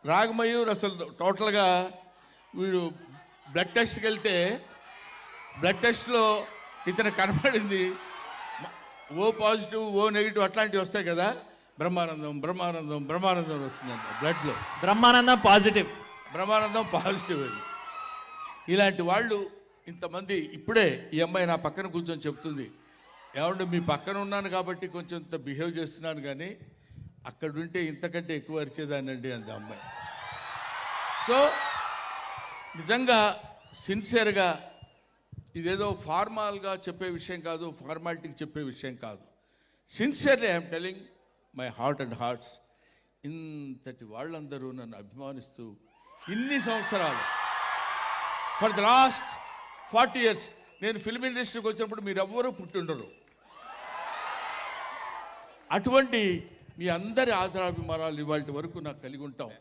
రాగమయూర్ అసలు టోటల్గా వీడు బ్లడ్ టెస్ట్కి వెళ్తే బ్లడ్ టెస్ట్లో ఇతను కనపడింది ఓ పాజిటివ్ ఓ నెగిటివ్ అట్లాంటివి వస్తాయి కదా, బ్రహ్మానందం బ్రహ్మానందం బ్రహ్మానందం వస్తుందంట బ్లడ్లో. బ్రహ్మానందం పాజిటివ్, బ్రహ్మానందం పాజిటివ్ అది. ఇలాంటి వాళ్ళు ఇంతమంది. ఇప్పుడే ఈ అమ్మాయి నా పక్కన కూర్చొని చెప్తుంది, ఏమంటే మీ పక్కన ఉన్నాను కాబట్టి కొంచెం ఇంత బిహేవ్ చేస్తున్నాను, కానీ అక్కడ ఉంటే ఇంతకంటే ఎక్కువ అరిచేదానండి అంది అమ్మాయి. సో నిజంగా సిన్సియర్గా ఇదేదో ఫార్మాల్గా చెప్పే విషయం కాదు, ఫార్మాలిటీకి చెప్పే విషయం కాదు. Sincerely I'm telling my heart and hearts. ఇంతటి వాళ్ళందరూ నన్ను అభిమానిస్తూ ఇన్ని సంవత్సరాలు, ఫర్ ద లాస్ట్ 40 years నేను ఫిల్మ్ ఇండస్ట్రీకి వచ్చినప్పుడు మీరెవ్వరూ పుట్టిండరు. అటువంటి మీ అందరి ఆదరాభిమానాలు ఇవాళ వరకు నాకు కలిగి ఉంటాం.